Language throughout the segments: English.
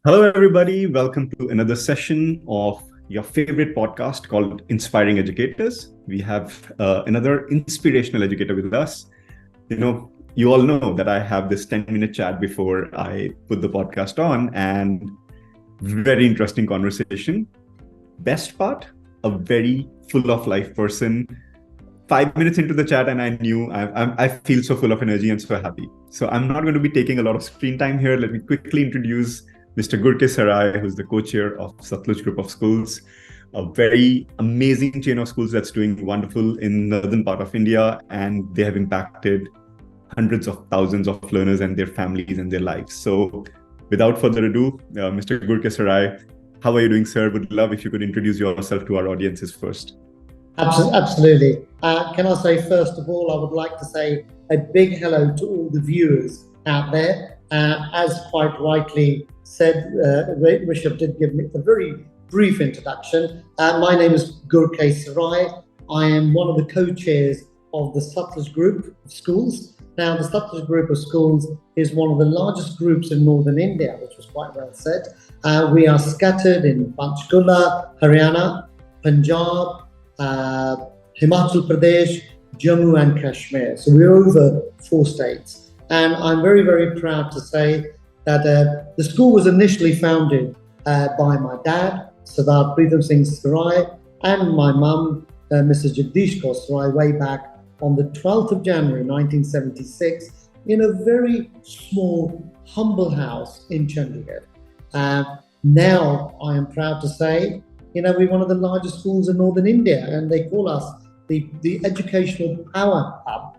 Hello, everybody. Welcome to another session of your favorite podcast called Inspiring Educators. We have another inspirational educator with us. You all know that I have this 10-minute chat before I put the podcast on, and very interesting conversation. Best part, a very full of life person. 5 minutes into the chat, and I knew I feel so full of energy and so happy. So I'm not going to be taking a lot of screen time here. Let me quickly introduce Mr. Gur K Serai, who's the co-chair of Satluj Group of Schools, a very amazing chain of schools that's doing wonderful in northern part of India, and they have impacted hundreds of thousands of learners and their families and their lives. So without further ado, Mr. Gur K Serai, how are you doing, sir? Would love if you could introduce yourself to our audiences first. Absolutely. Can I say, first of all, I would like to say a big hello to all the viewers out there. As quite rightly said, Rishabh did give me a very brief introduction. My name is Gur K Serai. I am one of the co-chairs of the Satluj Group of Schools. Now, the Satluj Group of Schools is one of the largest groups in northern India, which was quite well said. We are scattered in Panchkula, Haryana, Punjab, Himachal Pradesh, Jammu and Kashmir. So we're over 4 states. And I'm very, very proud to say that the school was initially founded by my dad, Sardar Pritam Singh Sarai, and my mum, Mrs. Jagdish Kaur Sarai, way back on the 12th of January 1976 in a very small, humble house in Chandigarh. Now I am proud to say, we're one of the largest schools in northern India, and they call us the educational power hub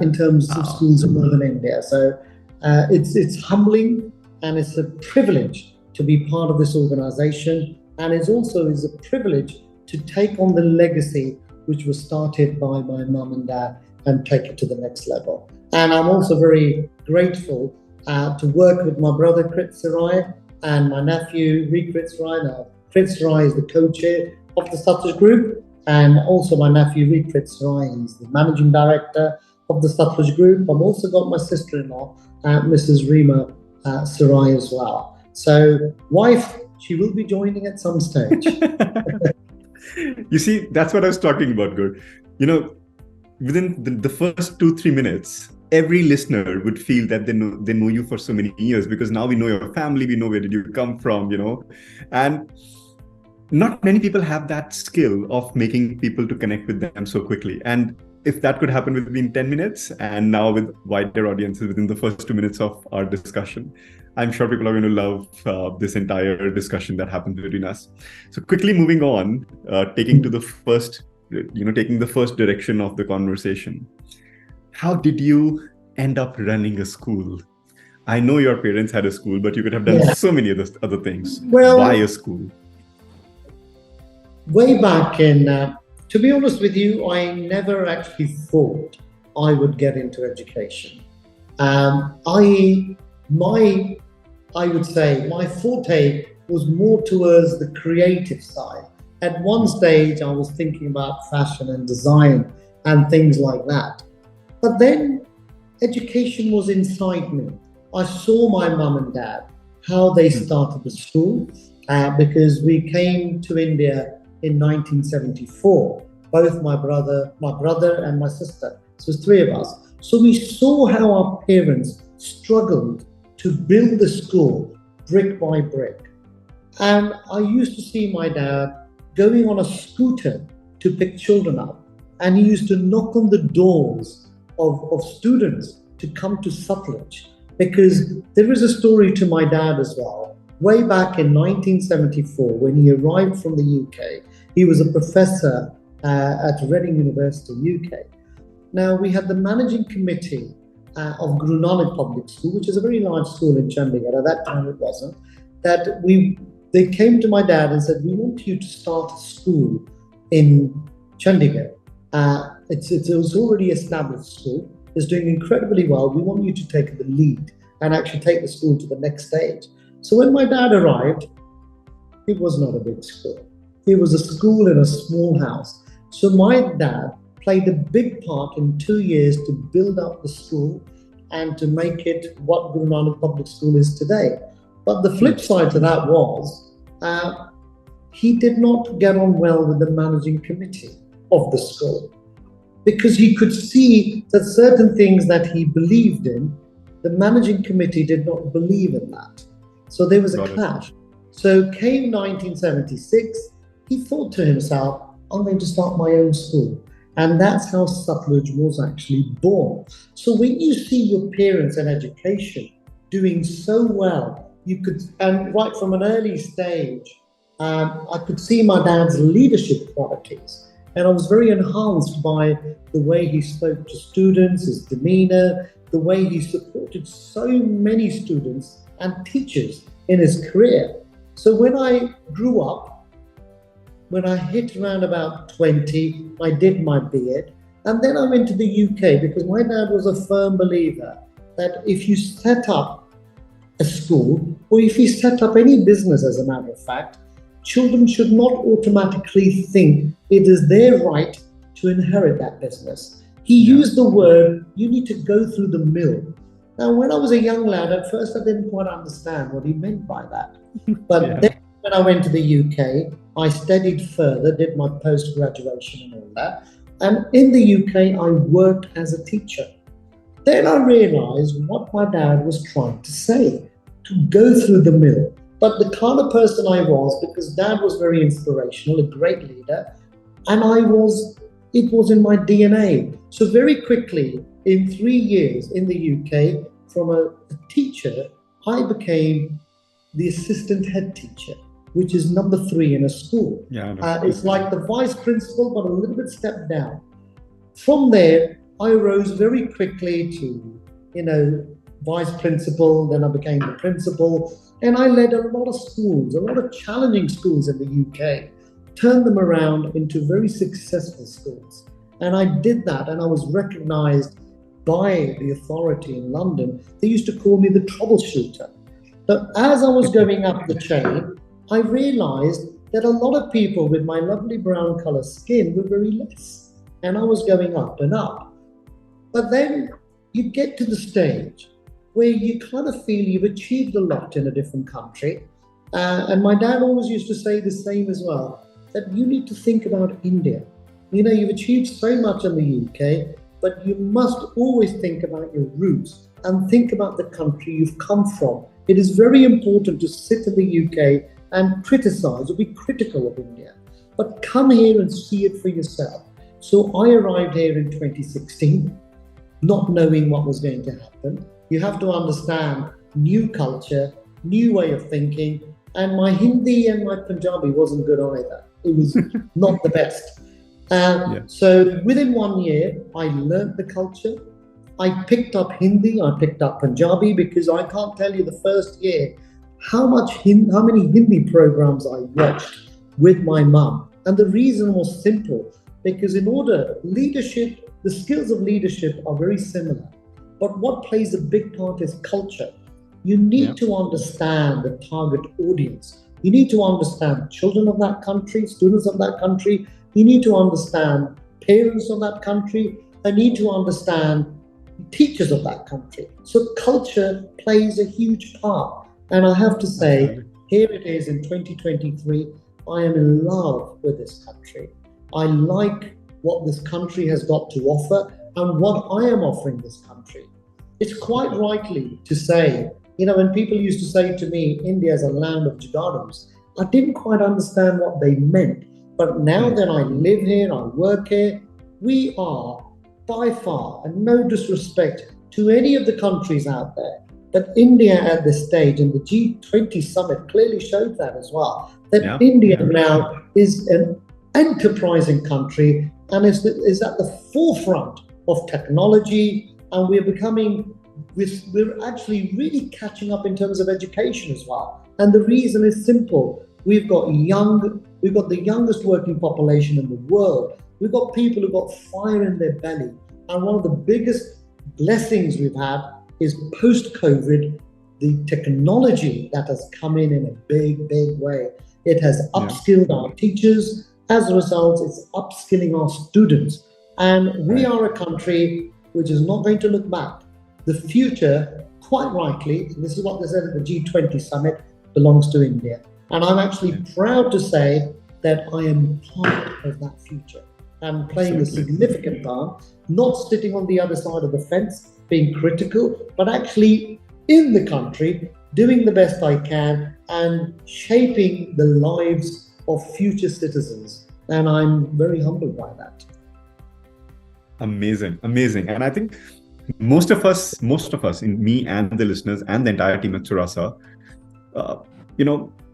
in terms of schools in northern India. So it's humbling, and it's a privilege to be part of this organization, and it also is a privilege to take on the legacy which was started by my mum and dad and take it to the next level. And I'm also very grateful to work with my brother Krit Serai and my nephew Krit Serai. Now, Krit Serai is the co-chair of the Satluj Group, and also my nephew Krit Serai is the managing director of the Satluj Group. I've also got my sister-in-law, Mrs. Rima Serai as well. So, wife, she will be joining at some stage. You see, that's what I was talking about, Good. Within the first 2-3 minutes, every listener would feel that they know you for so many years, because now we know your family, we know where did you come from, and not many people have that skill of making people to connect with them so quickly. And if that could happen within 10 minutes, and now with wider audiences within the first 2 minutes of our discussion, I'm sure people are going to love this entire discussion that happened between us. So quickly moving on, taking the first direction of the conversation. How did you end up running a school? I know your parents had a school, but you could have done so many other things. Well, why a school? Way back in, to be honest with you, I never actually thought I would get into education. I would say my forte was more towards the creative side. At one stage, I was thinking about fashion and design and things like that. But then education was inside me. I saw my mum and dad, how they started the school, because we came to India in 1974, both my brother and my sister. So it's 3 of us. So we saw how our parents struggled to build the school brick by brick. And I used to see my dad going on a scooter to pick children up. And he used to knock on the doors of students to come to Satluj, because there is a story to my dad as well. Way back in 1974, when he arrived from the UK, he was a professor at Reading University, UK. Now, we had the managing committee of Guru Nanak Public School, which is a very large school in Chandigarh. At that time, it wasn't. They came to my dad and said, "We want you to start a school in Chandigarh. It's already established school. It's doing incredibly well. We want you to take the lead and actually take the school to the next stage." So when my dad arrived, it was not a big school. It was a school in a small house. So my dad played a big part in 2 years to build up the school and to make it what Guru Nanak Public School is today. But the flip side to that was he did not get on well with the managing committee of the school, because he could see that certain things that he believed in, the managing committee did not believe in that. So there was a clash. So came 1976, he thought to himself, I'm going to start my own school. And that's how Satluj was actually born. So when you see your parents and education doing so well, you could, and right from an early stage, I could see my dad's leadership qualities. And I was very enhanced by the way he spoke to students, his demeanor, the way he supported so many students and teachers in his career. So when I grew up, when I hit around about 20, I did my B.Ed, and then I went to the UK because my dad was a firm believer that if you set up a school, or if you set up any business, as a matter of fact, children should not automatically think it is their right to inherit that business. He used the word, you need to go through the mill. Now, when I was a young lad, at first I didn't quite understand what he meant by that. But then when I went to the UK, I studied further, did my post-graduation and all that. And in the UK, I worked as a teacher. Then I realized what my dad was trying to say, to go through the mill. But the kind of person I was, because dad was very inspirational, a great leader, and it was in my DNA. So very quickly, in 3 years in the UK, from a teacher, I became the assistant head teacher, which is number 3 in a school. It's like the vice principal, but a little bit stepped down. From there, I rose very quickly to, vice principal, then I became the principal, and I led a lot of schools, a lot of challenging schools in the UK, turned them around into very successful schools. And I did that, and I was recognized by the authority in London. They used to call me the troubleshooter. But as I was going up the chain, I realized that a lot of people with my lovely brown color skin were very less. And I was going up and up. But then you get to the stage where you kind of feel you've achieved a lot in a different country. And my dad always used to say the same as well, that you need to think about India. You've achieved so much in the UK, but you must always think about your roots and think about the country you've come from. It is very important to sit in the UK and criticize or be critical of India, but come here and see it for yourself. So I arrived here in 2016, not knowing what was going to happen. You have to understand new culture, new way of thinking, and my Hindi and my Punjabi wasn't good either. It was not the best. So within 1 year, I learned the culture. I picked up Hindi, I picked up Punjabi, because I can't tell you the first year how many Hindi programs I watched with my mum. And the reason was simple, because leadership, the skills of leadership are very similar. But what plays a big part is culture. You need to understand the target audience. You need to understand children of that country, students of that country. You need to understand parents of that country. You need to understand teachers of that country. So culture plays a huge part. And I have to say, here it is in 2023, I am in love with this country. I like what this country has got to offer and what I am offering this country. It's quite rightly to say, when people used to say to me, India is a land of jugadus, I didn't quite understand what they meant. But now that I live here, I work here, we are by far, and no disrespect to any of the countries out there, but India at this stage, and the G20 summit clearly showed that as well, that India now is an enterprising country and is at the forefront of technology, and we're actually really catching up in terms of education as well. And the reason is simple. We've got the youngest working population in the world. We've got people who've got fire in their belly. And one of the biggest blessings we've had is post-COVID, the technology that has come in a big, big way. It has upskilled our teachers. As a result, it's upskilling our students. And we are a country which is not going to look back. The future quite rightly, and this is what they said at the G20 summit, belongs to India. And I'm actually proud to say that I am part of that future. I'm playing a significant part, not sitting on the other side of the fence, being critical, but actually in the country, doing the best I can and shaping the lives of future citizens. And I'm very humbled by that. Amazing. And I think most of us, in me and the listeners and the entire team at Suraasa,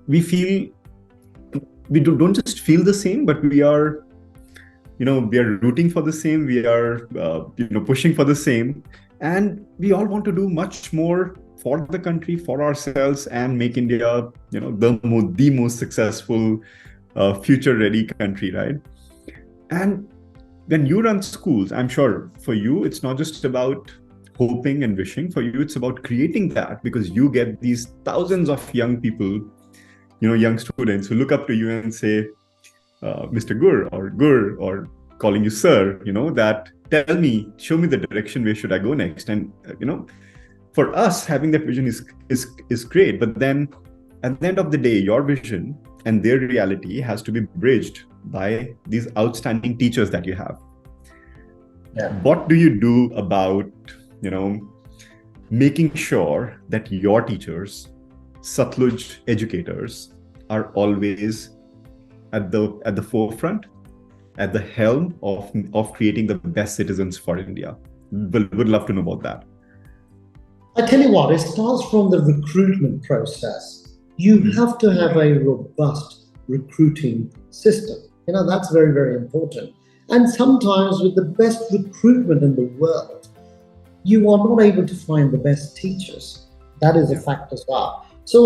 we feel, we don't just feel the same, but we are rooting for the same. We are, pushing for the same. And we all want to do much more for the country, for ourselves, and make India, the most successful, future-ready country, right? And when you run schools, I'm sure for you, it's not just about hoping and wishing. For you, it's about creating that, because you get these thousands of young people, young students who look up to you and say, Mr. Gur or calling you sir, that tell me, show me the direction, where should I go next? And, for us, having that vision is great. But then at the end of the day, your vision and their reality has to be bridged by these outstanding teachers that you have. Yeah. What do you do about, making sure that your teachers, Satluj educators, are always at the forefront, at the helm of creating the best citizens for India? Would love to know about that. I tell you what, it starts from the recruitment process. You have to have a robust recruiting system. That's very, very important. And sometimes with the best recruitment in the world, you are not able to find the best teachers. That is a fact as well. So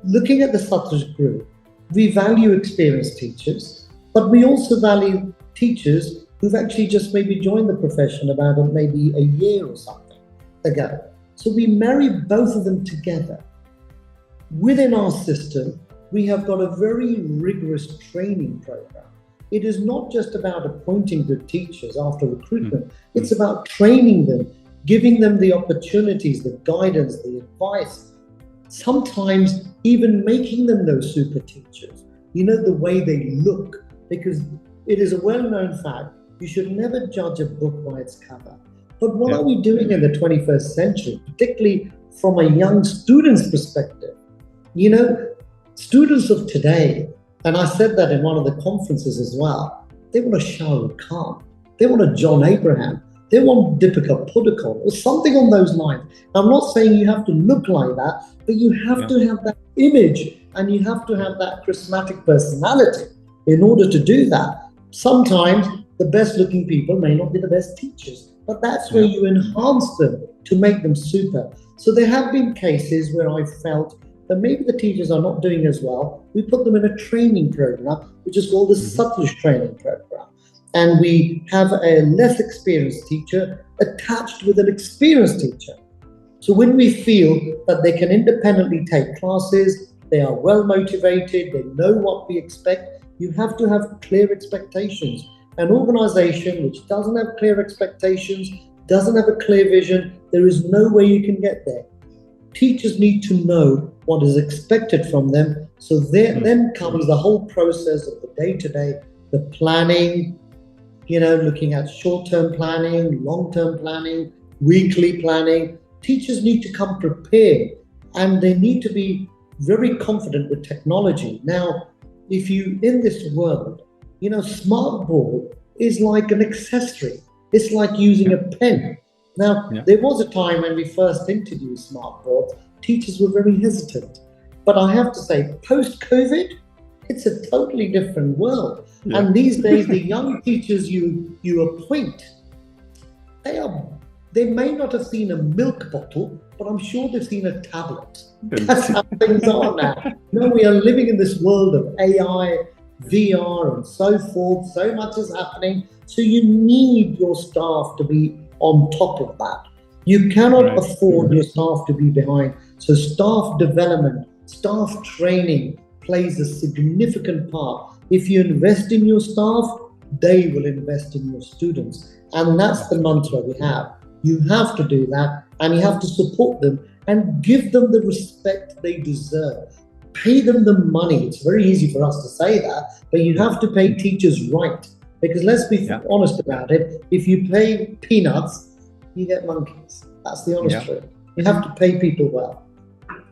looking at the Satluj Group, we value experienced teachers, but we also value teachers who've actually just maybe joined the profession about maybe a year or something ago. So we marry both of them together. Within our system, we have got a very rigorous training program. It is not just about appointing good teachers after recruitment. It's about training them, giving them the opportunities, the guidance, the advice, sometimes even making them those super teachers. The way they look, because it is a well-known fact, you should never judge a book by its cover. But what are we doing in the 21st century, particularly from a young student's perspective? Students of today, and I said that in one of the conferences as well, they want a Shah Rukh Khan, they want a John Abraham, they want Deepika Padukone or something on those lines. I'm not saying you have to look like that, but you have to have that image and you have to have that charismatic personality in order to do that. Sometimes the best looking people may not be the best teachers, but that's where you enhance them to make them super. So there have been cases where I felt that maybe the teachers are not doing as well. We put them in a training program, which is called the Satluj training program. And we have a less experienced teacher attached with an experienced teacher. So when we feel that they can independently take classes, they are well motivated, they know what we expect, you have to have clear expectations. An organization which doesn't have clear expectations, doesn't have a clear vision, there is no way you can get there. Teachers need to know what is expected from them. So then comes the whole process of the day-to-day, the planning, looking at short-term planning, long-term planning, weekly planning. Teachers need to come prepared and they need to be very confident with technology. Now, if you, in this world, smartboard is like an accessory. It's like using a pen. Now, there was a time when we first introduced smartboards, teachers were very hesitant. But I have to say, post-COVID, it's a totally different world. Yeah. And these days, the young teachers you appoint, they may not have seen a milk bottle, but I'm sure they've seen a tablet. That's how things are now. We are living in this world of AI, VR, and so forth. So much is happening. So you need your staff to be on top of that. You cannot afford your staff to be behind. So staff development, staff training plays a significant part. If you invest in your staff, they will invest in your students. And that's the mantra we have. You have to do that. and you have to support them and give them the respect they deserve. Pay them the money. It's very easy for us to say that, but you have to pay teachers right. Because let's be honest about it, if you pay peanuts, you get monkeys. That's the honest truth. You have to pay people well.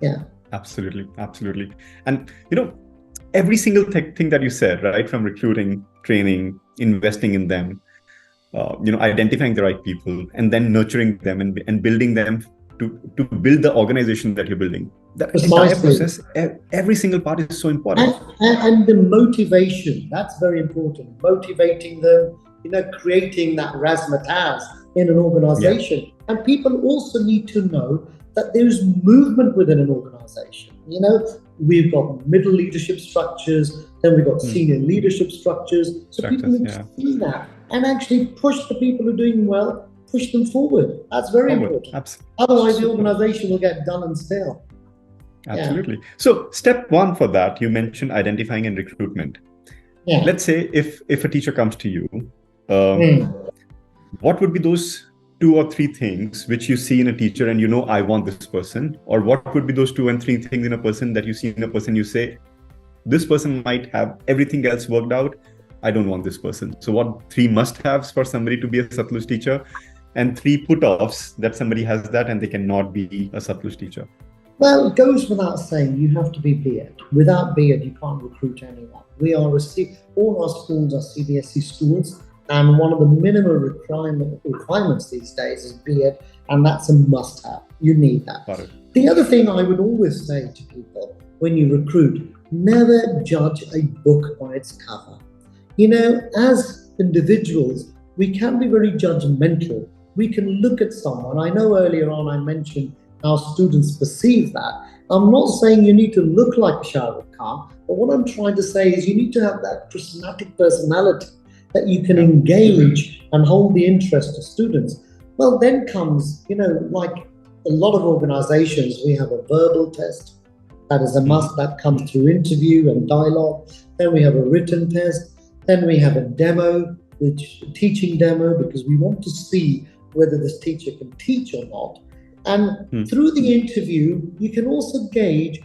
Yeah. Absolutely. Absolutely. And, every single thing that you said, right, from recruiting, training, investing in them, identifying the right people, and then nurturing them and building them to build the organization that you're building. That entire process, every single part is so important. And the motivation, that's very important. Motivating them, creating that razzmatazz in an organization. Yeah. And people also need to know that there's movement within an organization. We've got middle leadership structures, then we've got senior leadership structures. So people need to see that and actually push the people who are doing well, push them forward. That's very important. Absolutely. Otherwise, the organization will get done and stale. Absolutely. Yeah. So step one for that, you mentioned identifying and recruitment. Yeah. Let's say if a teacher comes to you, what would be those 2 or 3 things which you see in a teacher and I want this person? Or what would be those 2 and 3 things in a person that you see in a person you say, this person might have everything else worked out, I don't want this person. So what 3 must-haves for somebody to be a Satluj teacher, and 3 put-offs that somebody has that and they cannot be a Satluj teacher? Well, it goes without saying, you have to be B.Ed. Without B.Ed, you can't recruit anyone. All our schools are CBSE schools, and one of the minimum requirements these days is B.Ed, and that's a must-have. You need that. The other thing I would always say to people when you recruit, never judge a book by its cover. As individuals, we can be very judgmental. We can look at someone. I know earlier on I mentioned how students perceive that. I'm not saying you need to look like Shah Rukh Khan, but what I'm trying to say is you need to have that charismatic personality that you can engage and hold the interest of students. Well, then comes, like a lot of organizations, we have a verbal test. That is a must. That comes through interview and dialogue. Then we have a written test. Then we have a demo, a teaching demo, because we want to see whether this teacher can teach or not. And through the interview, you can also gauge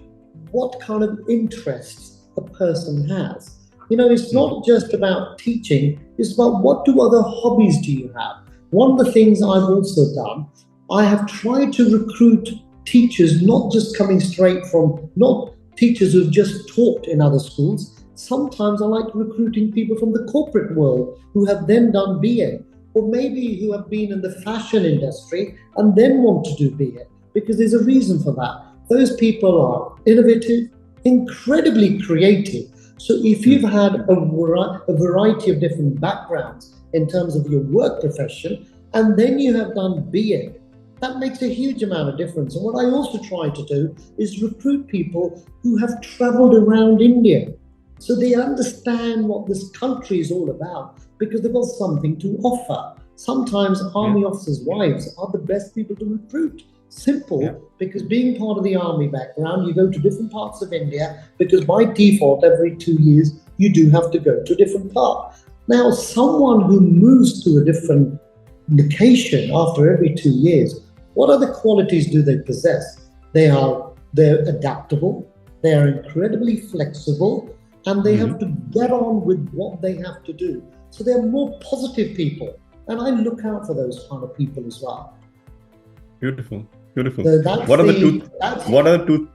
what kind of interests a person has. It's not just about teaching, it's about what other hobbies do you have. One of the things I've also done, I have tried to recruit teachers, not just coming straight from, not teachers who've just taught in other schools. Sometimes I like recruiting people from the corporate world who have then done B.Ed, or maybe who have been in the fashion industry and then want to do B.Ed, because there's a reason for that. Those people are innovative, incredibly creative. So if you've had a variety of different backgrounds in terms of your work profession, and then you have done B.Ed, that makes a huge amount of difference. And what I also try to do is recruit people who have traveled around India, so they understand what this country is all about, because they've got something to offer. Sometimes army officers' wives are the best people to recruit. Simple, because being part of the army background, you go to different parts of India, because by default, every 2 years, you do have to go to a different part. Now, someone who moves to a different location after every 2 years, what other qualities do they possess? They're adaptable, they are incredibly flexible, and they have to get on with what they have to do. So they're more positive people. And I look out for those kind of people as well. Beautiful. So what are the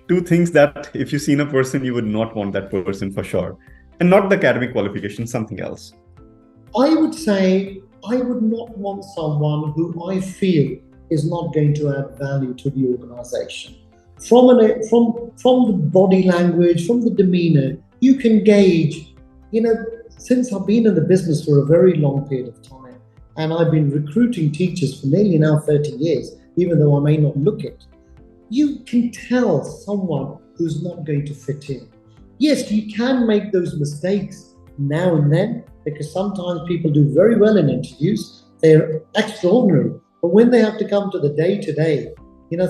two things that if you see in a person, you would not want that person for sure? And not the academic qualification, something else. I would say I would not want someone who I feel is not going to add value to the organization. From the body language, from the demeanor, you can gauge, since I've been in the business for a very long period of time, and I've been recruiting teachers for nearly now 30 years, even though I may not look it, you can tell someone who's not going to fit in. Yes, you can make those mistakes now and then, because sometimes people do very well in interviews. They're extraordinary. But when they have to come to the day-to-day,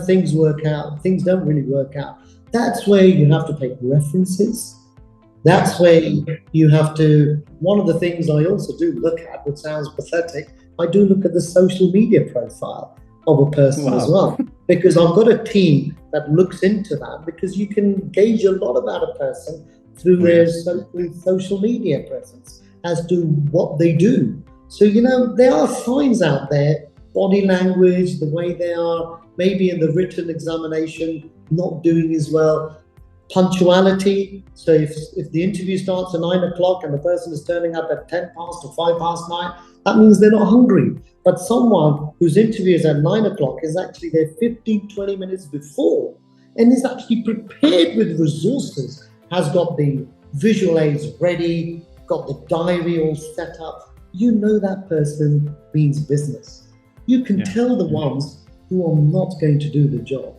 things work out, things don't really work out. That's where you have to take references. That's where you have to, one of the things I also do look at, which sounds pathetic, I do look at the social media profile. of a person as Wow. well, because I've got a team that looks into that, because you can gauge a lot about a person through their social media presence as to what they do. So, there are signs out there, body language, the way they are, maybe in the written examination, not doing as well. Punctuality. So if the interview starts at 9 o'clock and the person is turning up at 10 past or 5 past 9, that means they're not hungry. But someone whose interview is at 9 o'clock is actually there 15, 20 minutes before and is actually prepared with resources, has got the visual aids ready, got the diary all set up. You know that person means business. You can tell the ones who are not going to do the job.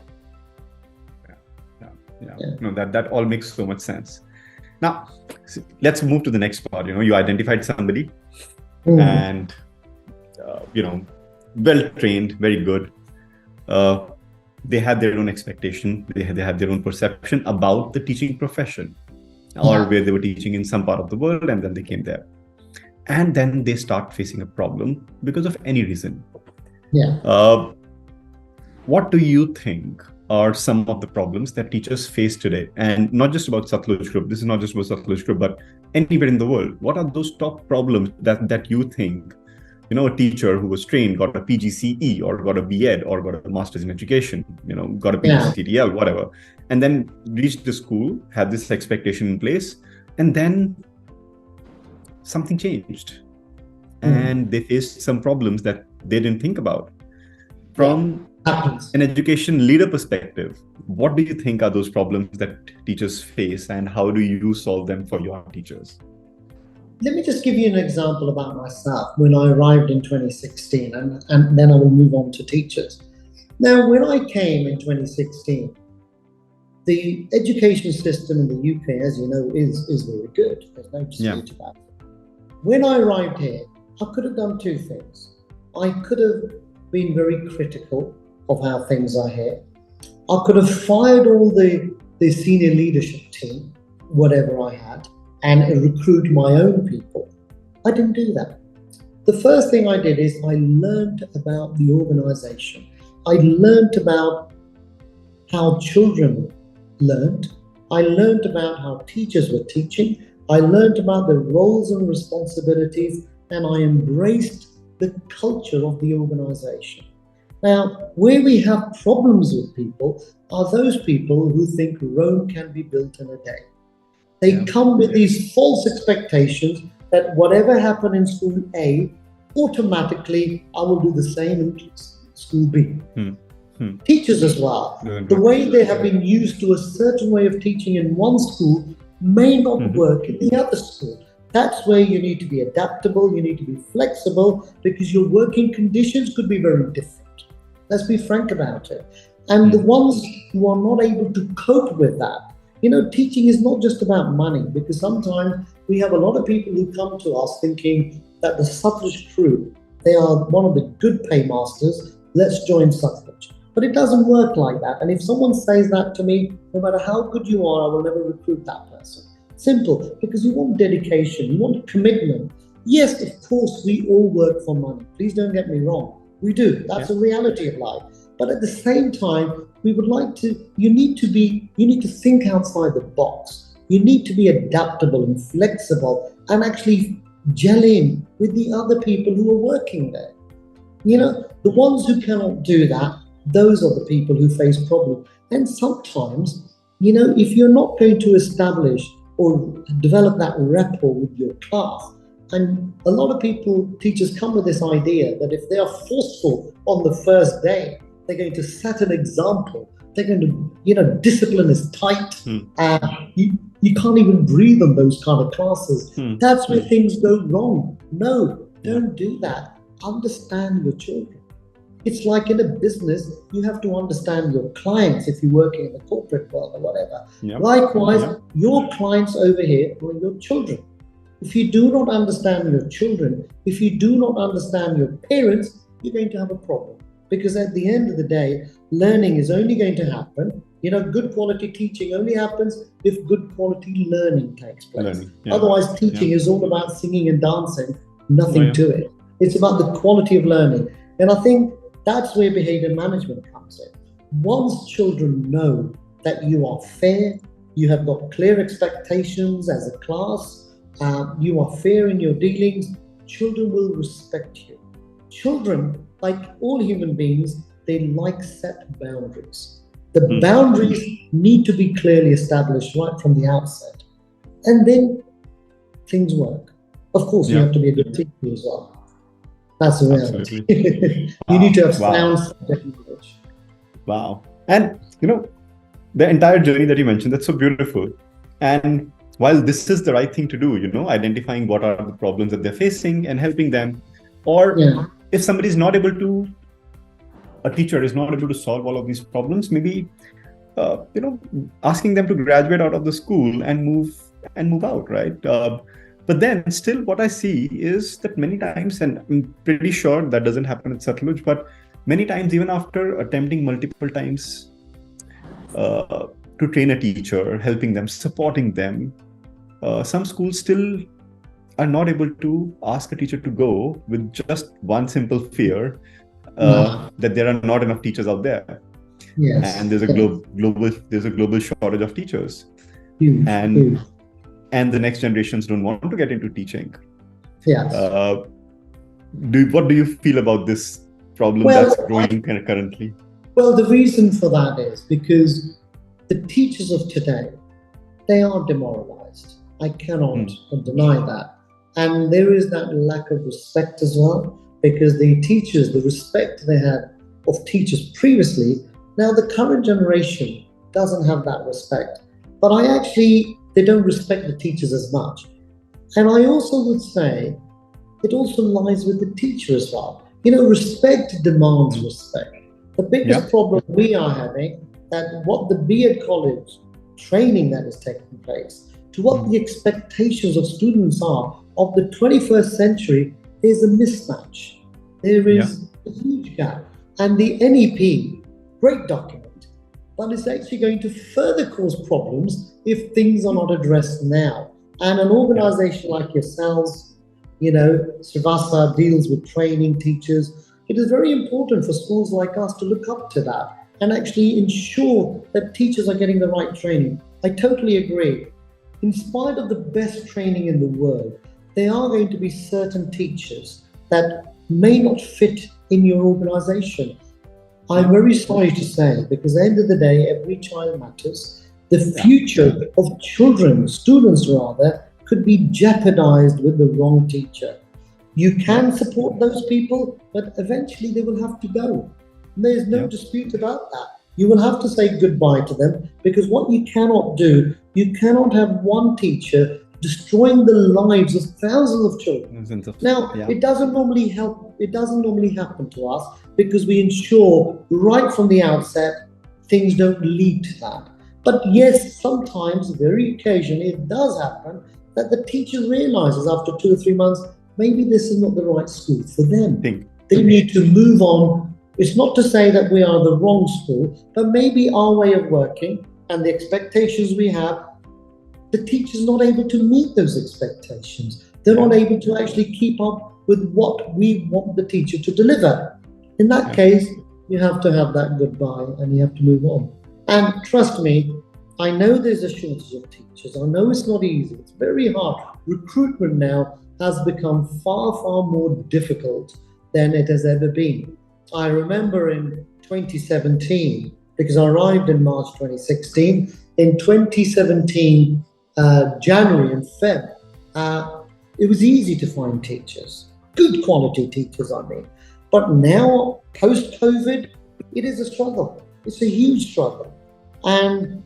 No, that all makes so much sense. Now, let's move to the next part. You identified somebody and, well trained, very good. They had their own expectation. They had their own perception about the teaching profession or where they were teaching in some part of the world, and then they came there. And then they start facing a problem because of any reason. What do you think are some of the problems that teachers face today? And not just about Satluj Group. This is not just about Satluj Group, but anywhere in the world. What are those top problems that you think, a teacher who was trained, got a PGCE or got a B.Ed or got a master's in education, got a PGCE-TTL, whatever, and then reached the school, had this expectation in place, and then something changed. And they faced some problems that they didn't think about. From an education leader perspective, what do you think are those problems that teachers face, and how do you solve them for your teachers? Let me just give you an example about myself when I arrived in 2016, and then I will move on to teachers. Now, when I came in 2016, the education system in the UK, as you know, is very good. There's no dispute about it. When I arrived here, I could have done two things. I could have been very critical of how things are here. I could have fired all the senior leadership team, whatever I had, and recruit my own people. I didn't do that. The first thing I did is I learned about the organization. I learned about how children learned. I learned about how teachers were teaching. I learned about the roles and responsibilities, and I embraced the culture of the organization. Now, where we have problems with people are those people who think Rome can be built in a day. They come with these false expectations that whatever happened in school A, automatically I will do the same in school B. Teachers as well. The way they have been used to a certain way of teaching in one school may not work in the other school. That's where you need to be adaptable, you need to be flexible, because your working conditions could be very different. Let's be frank about it. And the ones who are not able to cope with that, teaching is not just about money, because sometimes we have a lot of people who come to us thinking that the Satluj Group, they are one of the good paymasters, let's join Satluj. But it doesn't work like that. And if someone says that to me, no matter how good you are, I will never recruit that person. Simple, because you want dedication, you want commitment. Yes, of course, we all work for money. Please don't get me wrong. We do. That's a reality of life. But at the same time, we would like to, you need to think outside the box. You need to be adaptable and flexible and actually gel in with the other people who are working there. The ones who cannot do that, those are the people who face problems. And sometimes, if you're not going to establish or develop that rapport with your class, and a lot of teachers come with this idea that if they are forceful on the first day, they're going to set an example. They're going to, discipline is tight. You can't even breathe on those kind of classes. That's where things go wrong. No, don't do that. Understand your children. It's like in a business, you have to understand your clients if you're working in the corporate world or whatever. Likewise, your clients over here are your children. If you do not understand your children, if you do not understand your parents, you're going to have a problem. Because at the end of the day, learning is only going to happen. Good quality teaching only happens if good quality learning takes place. Otherwise, teaching is all about singing and dancing, nothing to it. It's about the quality of learning. And I think That's where behavior management comes in. Once children know that you are fair, you have got clear expectations as a class, you are fair in your dealings, children will respect you. Children, like all human beings, they like set boundaries. The boundaries need to be clearly established right from the outset. And then things work. Of course, you have to be a good teacher as well. That's the reality. You need to have sound subject knowledge. Wow. And, the entire journey that you mentioned, that's so beautiful. And while this is the right thing to do, identifying what are the problems that they're facing and helping them, or if somebody is not able to, a teacher is not able to solve all of these problems, maybe, asking them to graduate out of the school and move out, right? But then still what I see is that many times, and I'm pretty sure that doesn't happen at Satluj, but many times, even after attempting multiple times to train a teacher, helping them, supporting them, some schools still are not able to ask a teacher to go with just one simple fear that there are not enough teachers out there. Yes. And there's a global shortage of teachers. Huge. And the next generations don't want to get into teaching. Yes. What do you feel about this problem that's growing currently? Well, the reason for that is because the teachers of today, they are demoralized. I cannot deny that. And there is that lack of respect as well, because the teachers, the respect they had of teachers previously, now the current generation doesn't have that respect. But they don't respect the teachers as much. And I also would say it also lies with the teacher as well. Respect demands respect. The biggest problem we are having, that what the BEd college training that is taking place, to what the expectations of students are of the 21st century, there's a mismatch. There is a huge gap. And the NEP, great document, but it's actually going to further cause problems if things are not addressed now. And an organization like yourselves, Suraasa deals with training teachers. It is very important for schools like us to look up to that and actually ensure that teachers are getting the right training. I totally agree. In spite of the best training in the world, there are going to be certain teachers that may not fit in your organization. I'm very sorry to say, because at the end of the day, every child matters. The future of children, students rather, could be jeopardized with the wrong teacher. You can support those people, but eventually they will have to go. And there's no dispute about that. You will have to say goodbye to them, because what you cannot do, you cannot have one teacher destroying the lives of thousands of children. Now, it doesn't normally happen to us, because we ensure right from the outset things don't lead to that. But yes, sometimes, very occasionally, it does happen that the teacher realizes after 2 or 3 months, maybe this is not the right school for them. They need to move on. It's not to say that we are the wrong school, but maybe our way of working and the expectations we have, the teacher's not able to meet those expectations. They're not able to actually keep up with what we want the teacher to deliver. In that case, you have to have that goodbye and you have to move on. And trust me, I know there's a shortage of teachers. I know it's not easy. It's very hard. Recruitment now has become far, far more difficult than it has ever been. I remember in 2017, because I arrived in March 2016, in 2017, January and Feb, it was easy to find teachers, good quality teachers, I mean. But now, post-COVID, it is a struggle. It's a huge struggle. And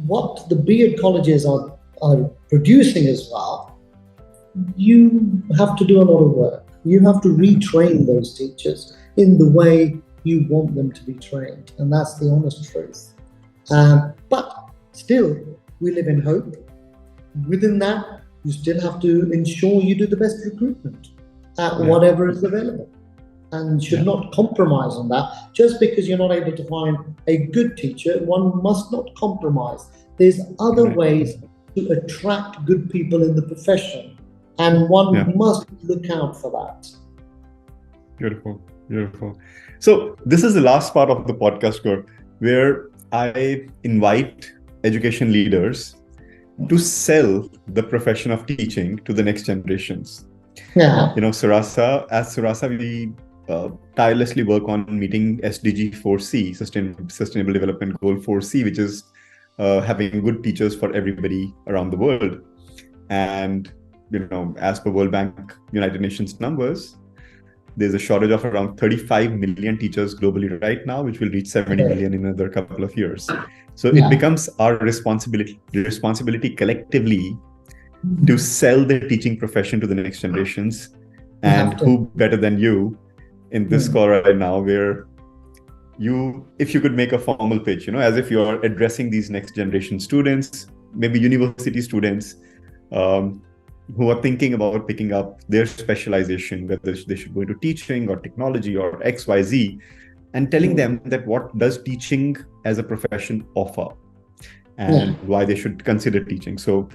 what the BEd colleges are producing as well, you have to do a lot of work. You have to retrain those teachers in the way you want them to be trained. And that's the honest truth. But still, we live in hope. Within that, you still have to ensure you do the best recruitment at whatever is available. And should not compromise on that. Just because you're not able to find a good teacher, one must not compromise. There's other ways to attract good people in the profession, and one must look out for that. Beautiful. Beautiful. So this is the last part of the podcast, Gaur, where I invite education leaders to sell the profession of teaching to the next generations. Yeah. Suraasa, we tirelessly work on meeting SDG 4C, Sustainable Development Goal 4C, which is having good teachers for everybody around the world. And, as per World Bank, United Nations numbers, there's a shortage of around 35 million teachers globally right now, which will reach 70 million in another couple of years. So it becomes our responsibility collectively to sell the teaching profession to the next generations. And who better than you in this call right now, where if you could make a formal pitch, as if you're addressing these next generation students, maybe university students, who are thinking about picking up their specialization, whether they should go into teaching or technology or XYZ, and telling them that what does teaching as a profession offer and why they should consider teaching. So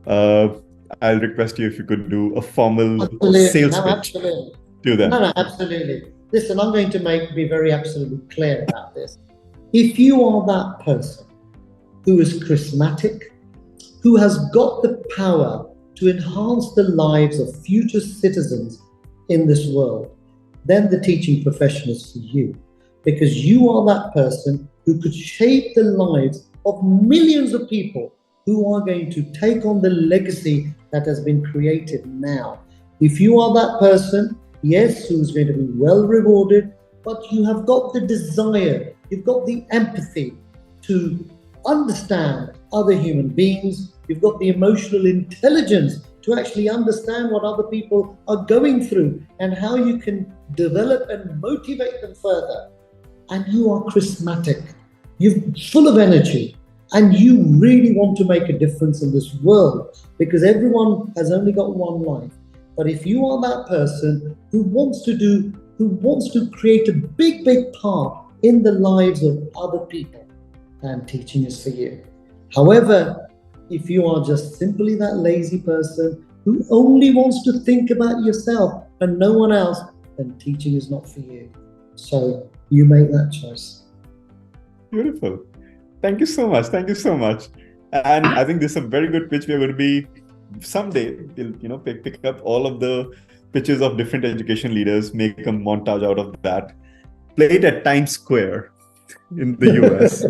I'll request you if you could do a formal sales pitch to them. No, absolutely. Listen, I'm going to be very absolutely clear about this. If you are that person who is charismatic, who has got the power to enhance the lives of future citizens in this world, then the teaching profession is for you. Because you are that person who could shape the lives of millions of people who are going to take on the legacy that has been created now. If you are that person, yes, who's going to be well rewarded, but you have got the desire, you've got the empathy to understand other human beings, you've got the emotional intelligence to actually understand what other people are going through and how you can develop and motivate them further. And you are charismatic, you're full of energy, and you really want to make a difference in this world, because everyone has only got one life. But if you are that person who wants to create a big, big part in the lives of other people, then teaching is for you. However, if you are just simply that lazy person who only wants to think about yourself and no one else, then teaching is not for you. So you make that choice. Beautiful. Thank you so much. Thank you so much. And I think this is a very good pitch. We are going to be someday, we'll, pick up all of the pitches of different education leaders, make a montage out of that, play it at Times Square in the US,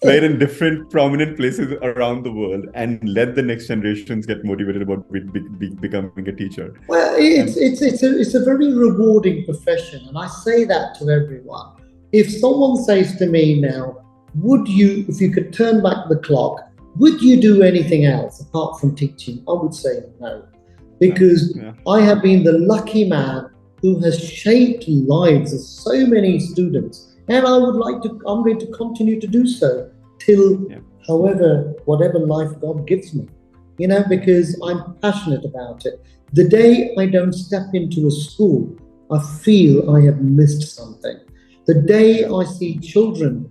play it in different prominent places around the world, and let the next generations get motivated about becoming a teacher. Well, it's a very rewarding profession, and I say that to everyone. If someone says to me now, if you could turn back the clock, would you do anything else apart from teaching? I would say no, because I have been the lucky man who has shaped lives of so many students. And I'm going to continue to do so till whatever life God gives me, because I'm passionate about it. The day I don't step into a school, I feel I have missed something. The day I see children,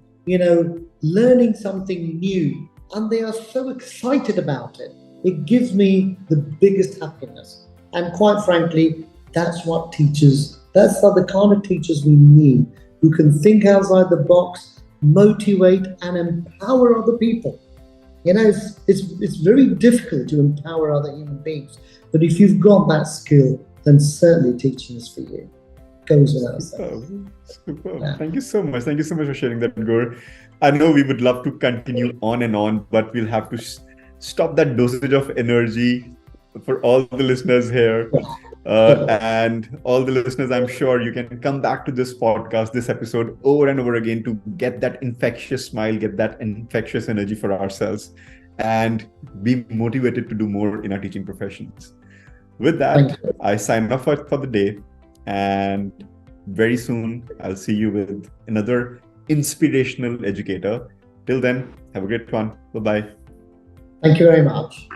learning something new, and they are so excited about it, it gives me the biggest happiness. And quite frankly, that's the kind of teachers we need, who can think outside the box, motivate and empower other people. It's very difficult to empower other human beings, but if you've got that skill, then certainly teaching is for you. Goes without saying. Superb. Yeah. Thank you so much. Thank you so much for sharing that, Gur. I know we would love to continue on and on, but we'll have to stop that dosage of energy for all the listeners here. And all the listeners, I'm sure you can come back to this podcast, this episode over and over again to get that infectious smile, get that infectious energy for ourselves, and be motivated to do more in our teaching professions. With that, I sign off for the day, and very soon I'll see you with another inspirational educator. Till then, have a great one. Bye-bye. Thank you very much.